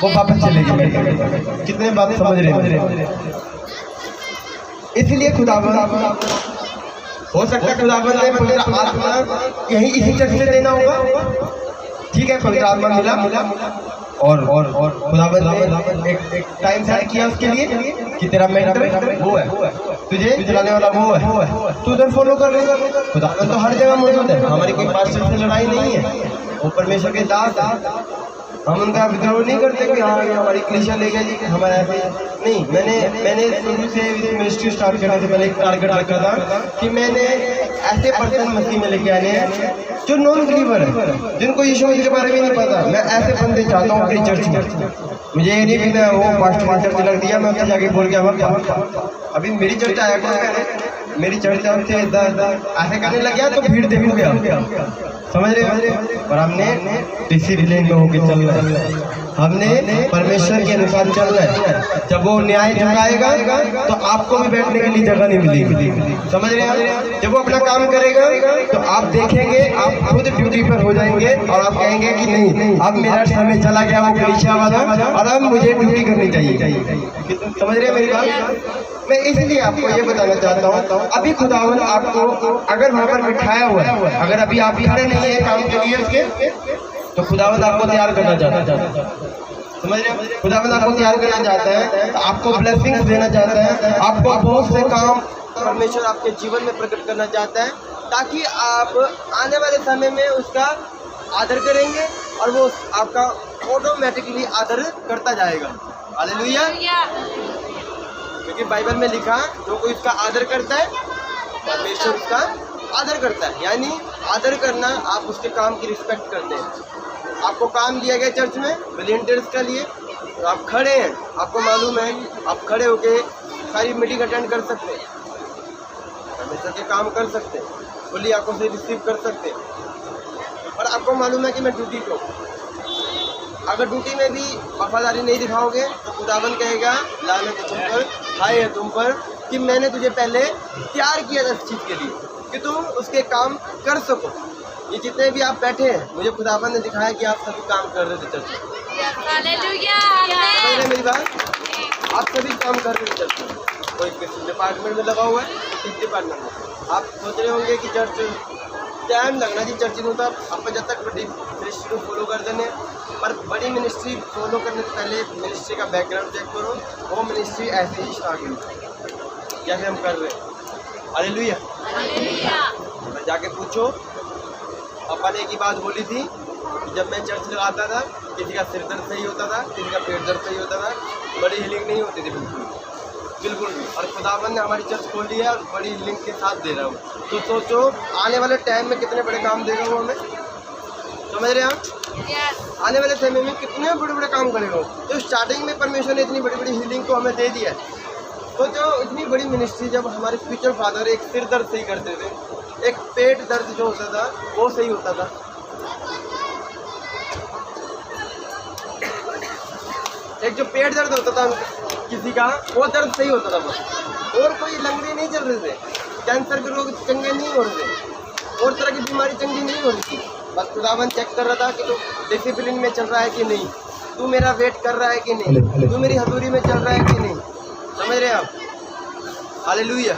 वो वापस चले गए। कितने बात समझ रहे हैं? इसलिए खुदावंद, हो सकता है खुदावंद ने पवित्र आत्मा यही इसी चर्च से देना होगा, ठीक है? पवित्र आत्मा मिला और खुदावंद ने एक टाइम सेट किया उसके लिए कि तेरा मेंटर वो है, तुझे चलाने वाला वो है, तू उधर फॉलो कर रहे हो। खुदावंद तो हर जगह मौजूद है, हमारी कोई पास्टर से लड़ाई नहीं है, वो परमेश्वर के दास, हम उनका विद्रोह नहीं करते कि हाँ ये हमारी कलीसिया ले गए जी, हमारा ऐसे नहीं। मैंने शुरू से मिनिस्ट्री स्टार्ट करने से पहले एक टारगेट रखा था कि मैंने ऐसे पर्सन मसीह में लेके आने हैं जो नॉन बिलीवर है, जिनको यीशु के बारे में नहीं पता। मैं ऐसे बंदे चाहता हूँ अपनी चर्च में। मुझे ये नहीं पता वो पास्टर चर्च लग दिया, मैं उससे जाके बोल गया अभी मेरी चर्च आया कुछ, मेरी चर्च से ऐसे करने लग गया तो भीड़ देखोगे आप, समझ रहे हो? और हमने डिसिप्लिन में होकर चलना है, हमने परमेश्वर के अनुसार चलना है। जब वो न्याय झुकाएगा तो आपको भी बैठने के लिए जगह नहीं मिलेगी, समझ रहे हैं? जब वो अपना काम करेगा तो आप देखेंगे, आप खुद ड्यूटी पर हो जाएंगे और आप कहेंगे कि नहीं अब मेरा समय चला गया वो कलीसिया वाला, और अब मुझे ड्यूटी करनी चाहिए। समझ रहे हैं मेरी बात? मैं इसलिए आपको ये बताना चाहता हूँ, अभी खुदावंद आपको अगर वहाँ पर बिठाया हुआ है, अगर अभी आप खड़े नहीं है काम के लिए उसके, तो खुदावंद आपको तैयार करना चाहता है। समझ रहे हैं? खुदावंद आपको तैयार करना चाहता है, आपको ब्लेसिंग्स देना चाहता है, आपको बहुत से काम परमेश्वर आपके जीवन में प्रकट करना चाहता है, ताकि आप आने वाले समय में उसका आदर करेंगे और वो आपका ऑटोमेटिकली आदर करता जाएगा। हालेलुया। क्योंकि बाइबल में लिखा जो कोई उसका आदर करता है परमेश्वर उसका आदर करता है। यानी आदर करना, आप उसके काम की रिस्पेक्ट करते हैं। आपको काम दिया गया चर्च में वॉलंटियर्स के लिए, तो आप खड़े हैं, आपको मालूम है आप खड़े होके सारी मीटिंग अटेंड कर सकते हैं, परमेश्वर के काम कर सकते हैं, खुली आंखों से रिसीव कर सकते हैं। और आपको मालूम है कि मैं ड्यूटी पे हूँ, अगर ड्यूटी में भी वफादारी नहीं दिखाओगे तो खुदावंद कहेगा लानत है तुम पर, हाय है तुम पर, कि मैंने तुझे पहले तैयार किया था इस चीज़ के लिए कि तुम उसके काम कर सको। ये जितने भी आप बैठे हैं, मुझे खुदावंद ने दिखाया कि आप सभी काम कर रहे थे चर्च में। मेरी बात, आप सभी काम कर रहे थे चर्च में। कोई किसी डिपार्टमेंट में लगा हुआ है, किस डिपार्टमेंट में आप सोच रहे होंगे कि चर्च टाइम लगना जी चर्च में, होता आप जब तक बड़ी मिनिस्ट्री को फॉलो कर देने, पर बड़ी मिनिस्ट्री फॉलो करने से पहले मिनिस्ट्री का बैकग्राउंड चेक करो। वो मिनिस्ट्री ऐसे ही स्टार्ट हुई जैसे हम कर रहे हैं। हालेलुया। मैं जाके पूछो, पापा ने एक ही बात बोली थी कि जब मैं चर्च लगाता था किसी का सिर दर्द सही होता था, किसी का पेट दर्द सही होता था, बड़ी हीलिंग नहीं होती थी बिल्कुल भी। और खुदावन ने हमारी चर्च खोल ली है और बड़ी हीलिंग के साथ दे रहा हूँ। तो सोचो आने वाले टाइम में कितने बड़े काम देगा वो हमें, समझ रहे हैं आप? आने वाले समय में कितने बड़े बड़े काम करेगा। तो स्टार्टिंग में परमेश्वर ने इतनी बड़ी बड़ी हीलिंग को हमें दे दिया है। तो जो इतनी बड़ी मिनिस्ट्री, जब हमारे स्पिरिचुअल फादर एक सिर दर्द सही करते थे, एक पेट दर्द जो होता था वो सही होता था, एक जो पेट दर्द होता था किसी का वो दर्द सही होता था बस, और कोई लंगड़े नहीं चल रहे थे, कैंसर के रोग चंगे नहीं हो रहे थे, और तरह की बीमारी चंगी नहीं हो रही थी। बस खुदावन चेक कर रहा था कि तू डिसिप्लिन में चल रहा है कि नहीं, तू मेरा वेट कर रहा है कि नहीं, तू मेरी हजूरी में चल रहा है कि नहीं। समझ रहे हैं आप? हालेलुया।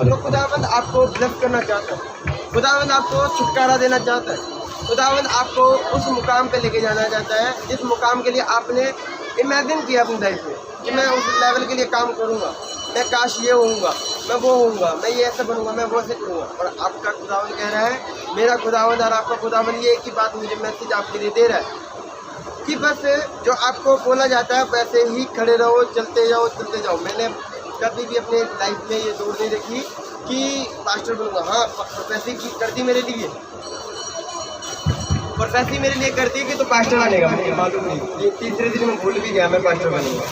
तो खुदावंद आपको ब्लेस करना चाहता है, खुदावंद आपको छुटकारा देना चाहता है, खुदावंद आपको उस मुकाम पे लेके जाना चाहता है जिस मुकाम के लिए आपने इमेजिन किया अपनी लाइफ में कि मैं उस लेवल के लिए काम करूँगा, मैं काश ये होऊंगा, मैं वो होऊंगा, मैं ये ऐसा बनूंगा, मैं वो ऐसे करूँगा। और आपका खुदावंद कह रहा है, मेरा खुदावंद और आपका खुदावंद ये एक ही बात मुझे मैसेज आपके लिए दे रहा है कि बस जो आपको बोला जाता है वैसे ही खड़े रहो, चलते चलते जाओ। मैंने कभी भी अपने लाइफ में ये दौड़ नहीं देखी कि पास्टर बनूंगा। हाँ, प्रोफेसी की करती मेरे लिए, प्रोफेसी मेरे लिए करती कि तो पास्टर बनेगा, मुझे मालूम नहीं। ये तीसरे दिन में भूल भी गया मैं पास्टर बनूंगा।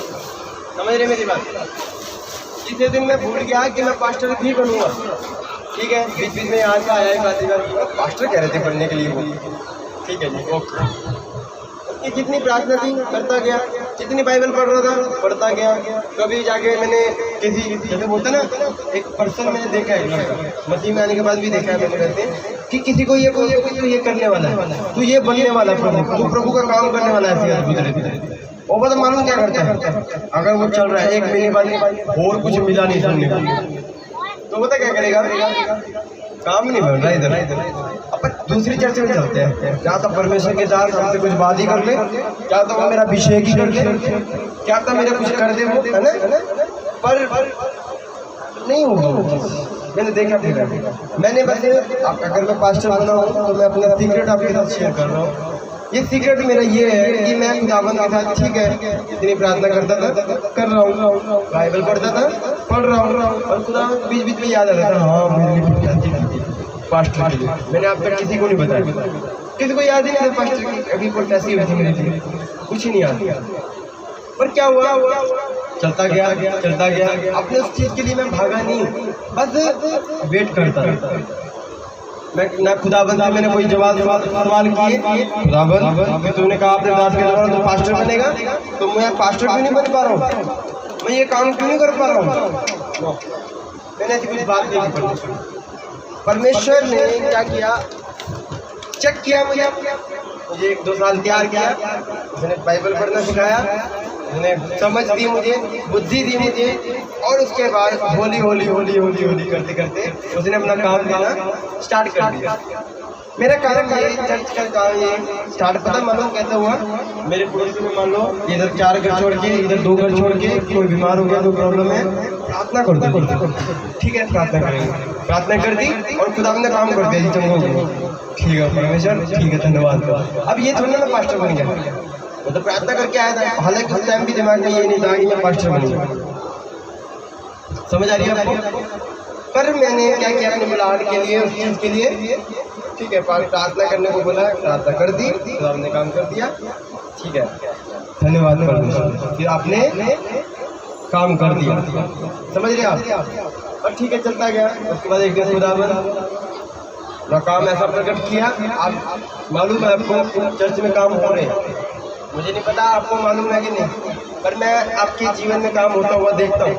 समझ रहे मेरी बात? तीसरे दिन मैं भूल गया कि मैं पास्टर भी बनूंगा। ठीक है, बीच बीच में यहाँ से आया एक आदमी, पास्टर कह रहे थे बनने के लिए वो। ठीक है जी, ओके। कि जितनी प्रार्थना थी करता गया, जितनी बाइबल पढ़ रहा था पढ़ता गया। कभी जाके मैंने किसी जैसे बोलता ना, एक पर्सन मैंने देखा है मसीह में आने के बाद भी देखा है मैंने, कहते हैं कि किसी को ये तू ये करने वाला है, तू ये बनने वाला है, तू प्रभु का काम करने वाला है। वो पता मालूम क्या करता है, अगर वो चल रहा है एक महीने बाद और कुछ मिला नहीं सुनने को, तो पता क्या करेगा, काम नहीं बन रहा इधर। अपन दूसरी चर्च में चलते हैं, क्या तो परमेश्वर के साथ हमसे कुछ बात ही कर ले, क्या तो वो मेरा अभिषेक ही कर ले, क्या तो मेरा कुछ कर दे वो, है ना? पर नहीं होगा वो चीज़। मैंने देखा मैंने बस अगर मैं पास्टर बना हूँ तो मैं अपना सीक्रेट आपके साथ शेयर कर रहा हूँ। ये सीक्रेट मेरा ये है कि मैं खुदावंद के साथ, ठीक है, जितनी प्रार्थना करता था कर रहा हूँ, बाइबल पढ़ता था पढ़ रहा हूँ, और खुदावंद बीच बीच में याद आता था, हाँ मेरे पास्टर के लिए मैंने आप तक किसी को नहीं बताया, किसी को याद ही नहीं था पास्टर की अभी कोई ऐसी हुई थी मेरे लिए, कुछ ही नहीं याद। पर क्या हुआ, चलता गया, अपने उस चीज़ के लिए मैं भागा नहीं, बस वेट करता रहा। मैं ना खुदाबंद से मैंने कोई सवाल किए, खुदाबंद तूने कहा अपने दास के द्वारा तो पास्टर बनेगा, तो मैं पास्टर क्यों नहीं बन पा रहा हूँ, मैं ये काम क्यों नहीं कर पा रहा हूँ। मैंने ऐसी कुछ बात नहीं की। परमेश्वर ने क्या किया, चेक किया मुझे 1-2 साल तैयार किया, उसने बाइबल पढ़ना सिखाया, उसने समझ दी मुझे, बुद्धि दी मुझे, और उसके बाद होली करते करते उसने अपना काम देना स्टार्ट कर दिया। मेरा काम ये चर्च का काम ये स्टार्ट पता मालूम कैसा हुआ, मेरे पड़ोसी में मान लो इधर 4 घर छोड़ के इधर 2 घर छोड़ के कोई बीमार हो गया, कोई प्रॉब्लम है, प्रार्थना कर दो, ठीक है प्रार्थना करेंगे, प्रार्थना कर दी और खुदा ने काम कर दिया जी, चंगो ठीक है परमेश्वर, ठीक है धन्यवाद। अब ये थोड़ा मैं पास्टर बन गया, वो तो प्रार्थना करके आया था, हालांकि उस टाइम भी दिमाग में ये नहीं था कि मैं पास्टर बनूंगा। समझ आ रही है आपको? पर मैंने क्या किया अपने बुलाहट के लिए, उस चीज़ के लिए, ठीक है, प्रार्थना करने को बोला, प्रार्थना कर दी, तो आपने काम कर दिया, ठीक है धन्यवाद परमेश्वर, फिर आपने काम कर दिया। समझ रहे आप? और ठीक है चलता गया। उसके बाद एक दिन खुदावंद अपना काम ऐसा प्रकट किया, आप मालूम है आपको चर्च में काम हो रहे हैं, मुझे नहीं पता आपको मालूम है कि नहीं, पर मैं आपके जीवन में काम होता हुआ देखता हूँ।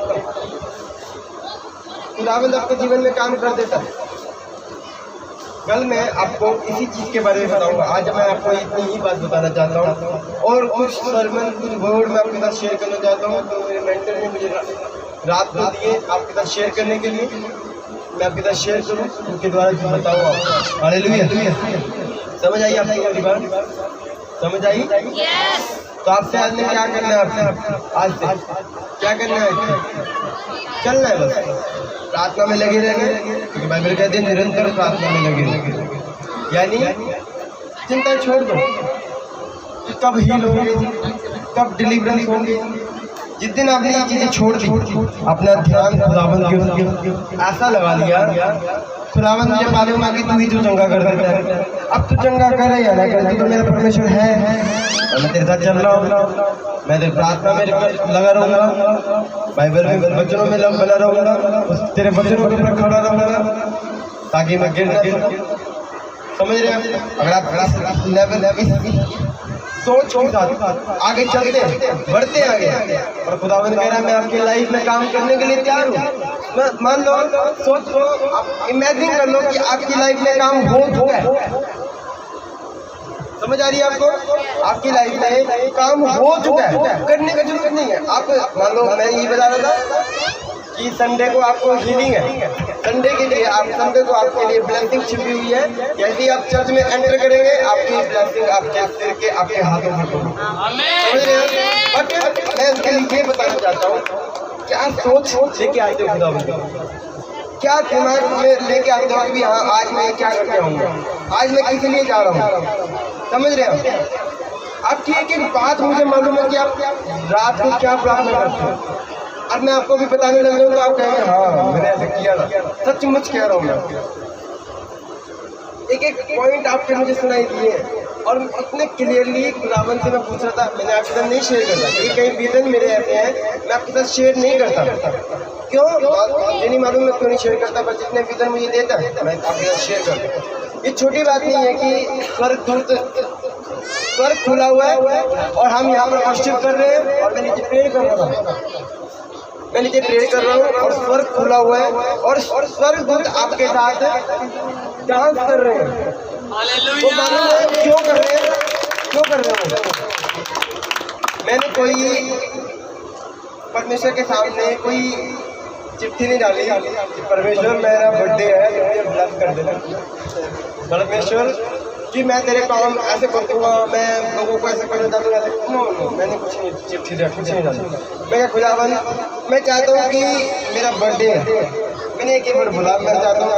खुदावंद आपके जीवन में काम कर देता है। कल मैं आपको इसी चीज़ के बारे में बताऊंगा, आज मैं आपको इतनी ही बात बताना चाहता हूँ, और कुछ सरमन कुछ वर्ड मैं आपके साथ शेयर करना चाहता हूँ। तो मेरे मेंटर ने मुझे रात को दिए आपके साथ शेयर करने के लिए, मैं आपके साथ शेयर करूँ, उनके द्वारा जो बताऊँ आप। हालेलुया। समझ आई आपकी मेरी बात? समझ आई? तो आपसे आज में क्या करना है? आपसे आज से क्या करना है? चलना है बस, प्रार्थना में लगे रहेंगे, क्योंकि बाइबल कहते हैं निरंतर प्रार्थना में लगे रहेंगे। यानी चिंता छोड़ दो कि कब हील होंगे, कब डिलीवरेंस होंगे। जिस दिन आपने ये चीजें छोड़ दी, अपना ध्यान खुदावंद के ऐसा लगा लिया, खुदावंद मुझे मालूम है कि तू ही तो चंगा कर देता है, अब तू चंगा करे या ना करे, तू तो मेरा परमेश्वर है और मैं तेरे साथ चल रहा हूँ, मैं तेरे प्रार्थना में लगा रहूंगा, बाइबल में वचनों में बना रहूंगा, तेरे वचन पर खड़ा रहूंगा ताकि मैं गिर ना सकूं। समझ रहे हैं? अगर आप लेवल सोच के साथ आगे चलते हैं, बढ़ते हैं आगे, और खुदावंद कह रहा है मैं आपकी लाइफ में काम करने के लिए तैयार हूँ। मान लो, सोच लो, आप इमेजिन कर लो कि आपकी लाइफ में काम हो चुका है। समझ आ रही है आपको? आपकी लाइफ में काम हो चुका है, करने की जरूरत नहीं है। आप मान लो, मैं ये बता रहा था कि संडे को आपको हीलिंग है, संडे के लिए आप संडे को आपके लिए ब्लेसिंग छिपी हुई है। यदि आप चर्च में एंटर करेंगे, आपकी ब्लेसिंग आपके सिर के, आपके हाथों में होगी। समझ रहे हैं? बट मैं उसके लिए ये बताना चाहता हूँ, क्या सोच लेके आते हो खुदा, क्या दिमाग में लेके आते हो कि हाँ आज मैं क्या करके आऊँगा, आज मैं किस लिए जा रहा हूँ। समझ रहे हैं? आपकी एक एक बात मुझे मालूम है कि आप रात को क्या प्रार्थना करते हो। अब मैं आपको भी बताने लग रहा हूँ तो आप कहेंगे हाँ मैंने ऐसे किया ना, सचमुच कह रहा हूँ मैं। एक एक पॉइंट आपके मुझे सुनाई दिए और इतने क्लियरली खुदावंद से मैं पूछ रहा था। मैंने आपके साथ नहीं शेयर करता क्योंकि कई रीजन मेरे ऐसे हैं मैं आपके साथ शेयर नहीं करता। क्यों मुझे नहीं मालूम, मैं क्यों नहीं शेयर करता, पर जितने रीजन मुझे देता है मैं आपके साथ शेयर करता हूँ। ये छोटी बात नहीं है कि स्वर्ग खुला हुआ है और हम यहाँ पर वर्शिप कर रहे हैं और मैं नीचे प्रेयर कर रहा हूँ, मैं नीचे प्रेयर कर रहा हूँ और स्वर्ग खुला हुआ है और स्वर्गदूत आपके साथ डांस कर रहे हैं। वो मालूम है क्यों कर रहे हैं? क्यों कर रहे हैं? मैंने कोई परमेश्वर के सामने कोई चिट्ठी नहीं डाली कि परमेश्वर मेरा बर्थडे है मुझे ब्लेस कर देना, परमेश्वर कि मैं तेरे काम ऐसे कर दूंगा, मैं लोगों को ऐसे करना चाहूँगा। नो, मैंने कुछ नहीं चिट्ठी कुछ नहीं डाली। मैं खुदावंद मैं चाहता हूँ कि मेरा बर्थडे है, मैंने एक ही बार बोला, मैं चाहता हूँ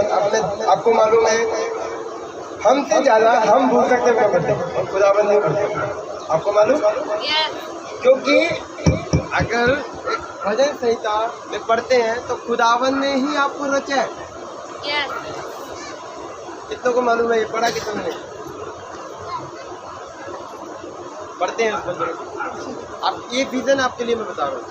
आपको मालूम है हमसे ज़्यादा हम भूल सकते हैं बर्थडे और खुदावंद नहीं भूल सकते। आपको मालूम? क्योंकि अगर भजन संहिता में पढ़ते हैं तो खुदावंद ने ही आपको रचा है। कितनों को मालूम है? ये पढ़ा कितनों ने? पढ़ते हैं आप, ये विजन आपके लिए मैं बता रहा हूँ।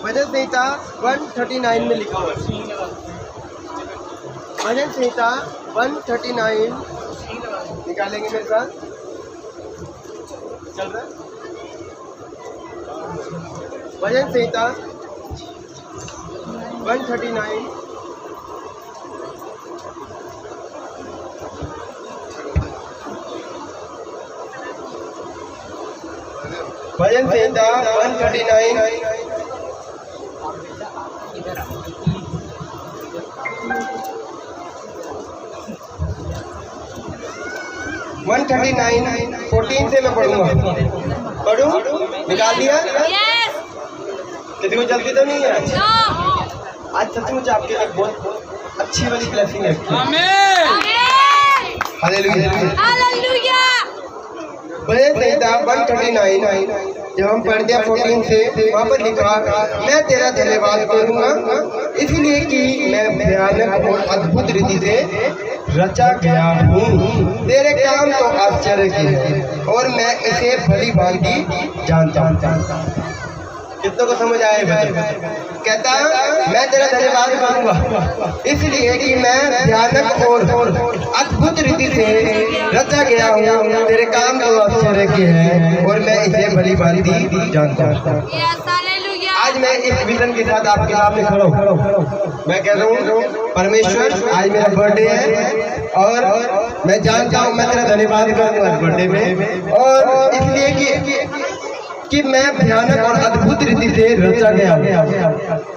भजन संहिता 139 में लिखा हुआ है। भजन संहिता 139 निकालेंगे मेरे साथ, चल रहा है? भजन संहिता 139 भजन संहिता 139 14 से मैं पढ़ूंगा। पढ़ूं? निकाल दिया? किसी को जल्दी तो नहीं है? आज सचमुच आपके लिए बहुत अच्छी वाली ब्लेसिंग है। हालेलुया। भजन संहिता 139 जब हम पढ़ते हैं 14 से, वहाँ पर लिखा मैं तेरा धन्यवाद करूँगा इसलिए कि मैं भयानक और अद्भुत रीति से रचा गया हूँ। तेरे काम तो आश्चर्य के हैं और मैं इसे भली भांति जानता हूँ। कितनों को समझ आए? कहता मैं तेरा धन्यवाद करूँगा इसलिए कि मैं भयानक और अद्भुत रीति से रचा गया हूँ। तेरे काम तो आश्चर्य के हैं और मैं इसे भली भांति जानता हूँ। आज मैं इस विजन के साथ आपके सामने खड़ा हूँ। मैं कह रहा हूँ परमेश्वर आज मेरा बर्थडे है और मैं जानता हूँ मैं तेरा धन्यवाद करूँगा बर्थडे में, और इसलिए कि मैं भयानक और अद्भुत रीति से रचा गया हूँ।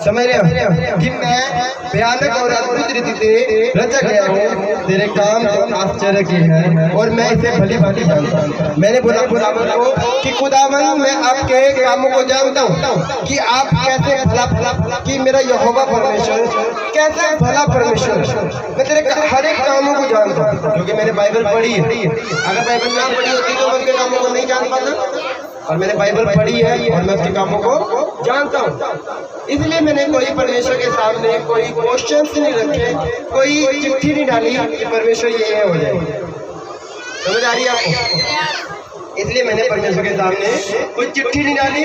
समझ रहे हो कि मैं भयानक और अद्भुत रीति से रचा गया हूँ। तेरे काम जो आश्चर्य के हैं और मैं इसे भली भांति जानता हूँ। मैंने बोला खुदावन को कि खुदावन मैं आपके कामों को जानता हूँ कि आप कैसे भला, कि मेरा यहोवा परमेश्वर कैसे भला परमेश्वर। मैं तेरे हर एक कामों को जानता हूँ क्योंकि मैंने बाइबल पढ़ी है। अगर बाइबल ना पढ़ी होती तो मैं उनके कामों को नहीं जान पाता, और मैंने बाइबल पढ़ी है और मैं उसके कामों को जानता हूँ। इसलिए मैंने कोई परमेश्वर के सामने कोई क्वेश्चंस नहीं रखे, कोई चिट्ठी नहीं डाली कि परमेश्वर ये हो जाए। समझ आ रही है आपको? इसलिए मैंने परमेश्वर के सामने कोई चिट्ठी नहीं डाली,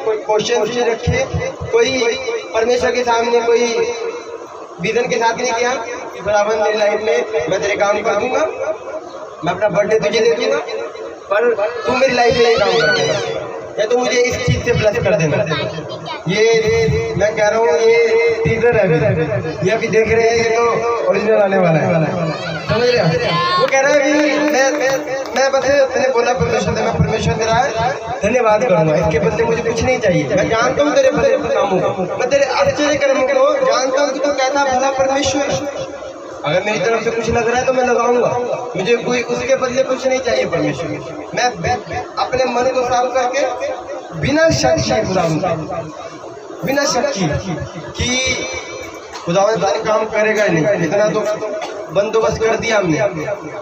कोई क्वेश्चंस नहीं रखे, कोई परमेश्वर के सामने कोई विजन के साथ नहीं किया कि खुदावन मेरी लाइफ में मैं तेरे काम कर दूंगा, मैं अपना बर्थडे तुझे दे दूंगा, पर तू मेरी लाइफ में काम कर देना या तो मुझे इस चीज से प्लस कर देना। ये मैं कह रहा हूँ ये टीजर है, ये अभी देख रहे हैं, ये तो ओरिजिनल आने वाला है। समझ रहे हो? वो कह रहा है कि मैं बस मैंने बोला परमेश्वर मैं परमेश्वर तेरा धन्यवाद करूंगा, इसके बदले मुझे कुछ नहीं चाहिए। मैं जानता हूँ तेरे बदले कामों को, मैं तेरे आश्चर्य कर्मों को जानता हूँ कि तू कैसा भला परमेश्वर। अगर मेरी तरफ से कुछ लग रहा है तो मैं लगाऊंगा, मुझे कोई उसके बदले कुछ नहीं चाहिए परमेश्वर। मैं अपने मन को साफ करके बिना शक कि खुदावन काम करेगा नहीं, इतना तो बंदोबस्त कर दिया हमने,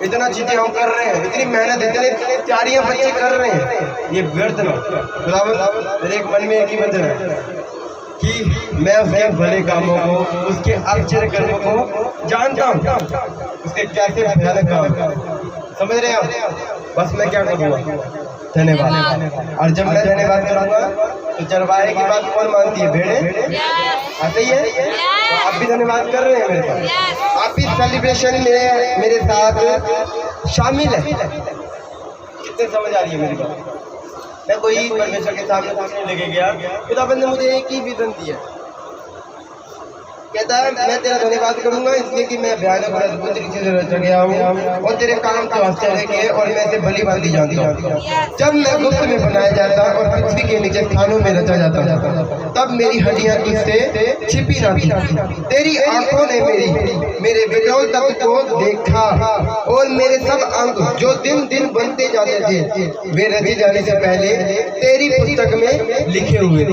इतना चीजें हम कर रहे हैं, इतनी मेहनत, इतने तैयारियां बच्चे कर रहे हैं, ये व्यर्थ ना। खुदावन मेरे एक मन में एक ही वजह है कि मैं उसके बड़े कामों को, उसके आश्चर्य कर्मों को जानता हूँ, उसके कैसे भयानक काम। समझ रहे हैं आप? बस मैं क्या करूँगा? धन्यवाद। और जब मैं धन्यवाद करूँगा तो चरवाहे की बात कौन मानती है? भेड़े आते ही है। तो आप भी धन्यवाद कर रहे हैं मेरे साथ, आप इस सेलिब्रेशन में मेरे साथ शामिल है। कितने समझ आ रही है मेरी बात? मैं कोई परमेश्वर के सामने कुछ नहीं लेके गया, खुदावन ने मुझे एक ही विजन दिया, कहता है मैं तेरा धन्यवाद करूंगा इसलिए कि मैं भयानक और अद्भुत रीति से रचा गया हूँ और तेरे काम तो आश्चर्य के और मैं इसे भली भांति जानता हूँ। जब मैं गुप्त में बनाया जाता और पृथ्वी के नीचे स्थानों में रचा जाता तब मेरी हड्डियां तुझसे छिपी न थी। तेरी आंखों ने मेरे बिगड़ौल तत्व को देखा और मेरे सब अंग जो दिन दिन बनते जाते थे वे रचे जाने से पहले तेरी पुस्तक में लिखे हुए।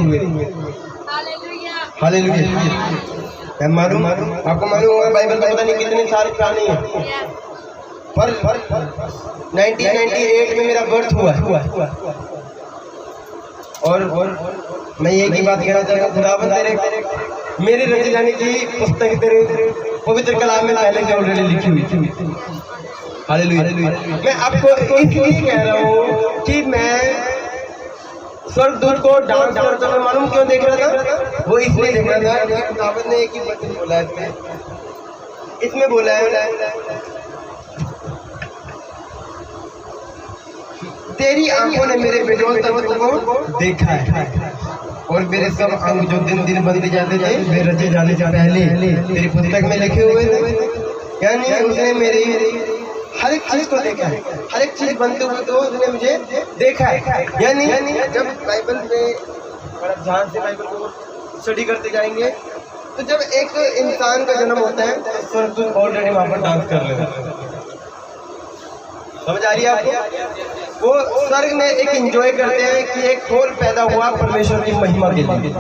हालेलुया। मैं मालूम आपको मालूम होगा बाइबल में पता नहीं कितने सारे कहानी है, पर 1998 में मेरा बर्थ हुआ और मैं एक ही बात कहना चाहता हूँ, खुदावन तेरे मेरे रचे जाने की पुस्तक तेरे पवित्र कलाम में पहले से ऑलरेडी लिखी हुई थी। हालेलुया। मैं आपको इसलिए कह रहा हूँ कि मैं स्वर्गदूत को डांस करते हुए मालूम क्यों देख रहा था? वो इसलिए देख रहा था कि खुदावन ने एक ही वचन बोला है, इसमें बोला है तेरी आंखों ने मेरे बेजोल तत्व को देखा है और मेरे सब अंग जो दिन दिन बनते जाते थे वे रचे जाने से पहले तेरी पुस्तक में लिखे हुए थे। यानी उसने मेरी हर एक चीज को देखा है, हर एक चीज बनते हुए तो उसने मुझे देखा है। यानी जब बाइबल में ध्यान से बाइबल को स्टडी करते जाएंगे तो जब एक इंसान का जन्म होता है तो स्वर्गदूत ऑलरेडी वहां पर डांस कर रहे हैं। समझ आ रही है आपको? वो स्वर्ग में एक एंजॉय करते हैं कि एक खोल पैदा हुआ परमेश्वर की महिमा के लिए।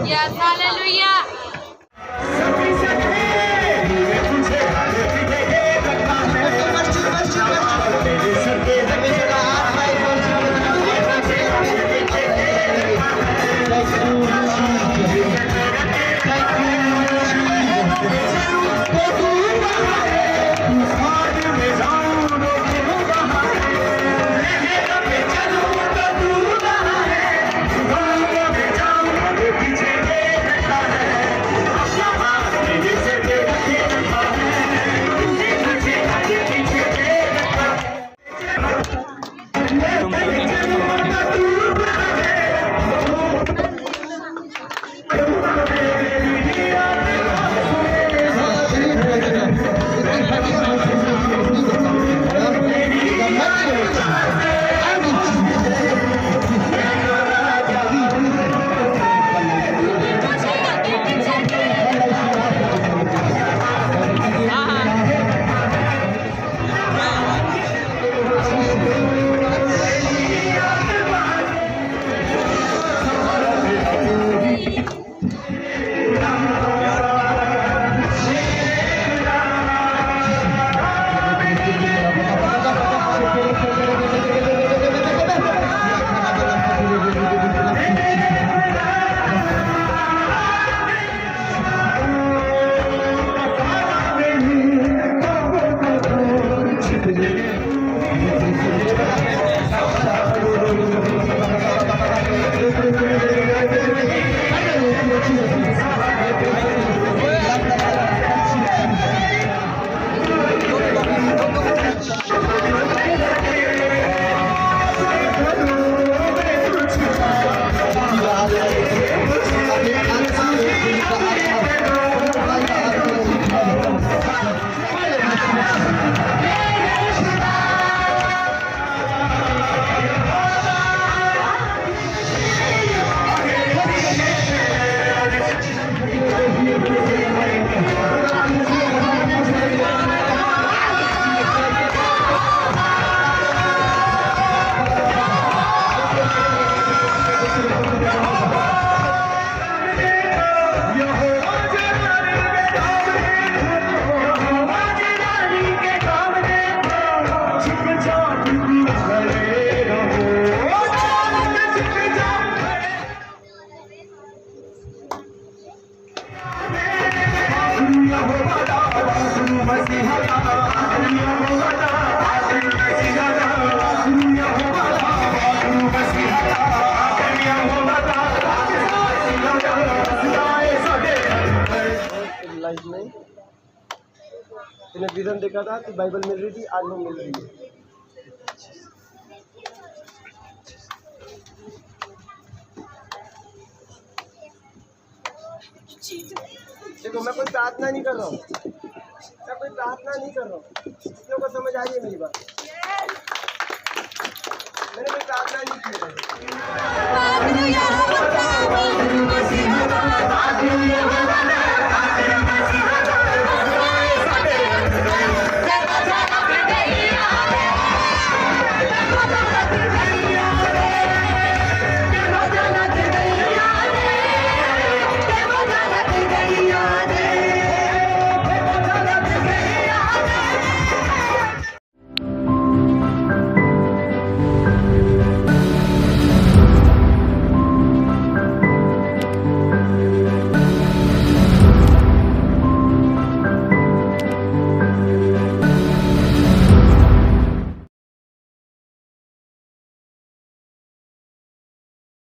लाइफ में इन्हें विजन देखा था कि बाइबल मिल रही थी, आज वो मिल रही है। देखो मैं कोई प्रार्थना नहीं कर रहा हूँ, मैं कोई प्रार्थना नहीं कर रहा हूँ, लोगों को समझ आ रही है मेरी बात। मैंने कोई प्रार्थना नहीं की है।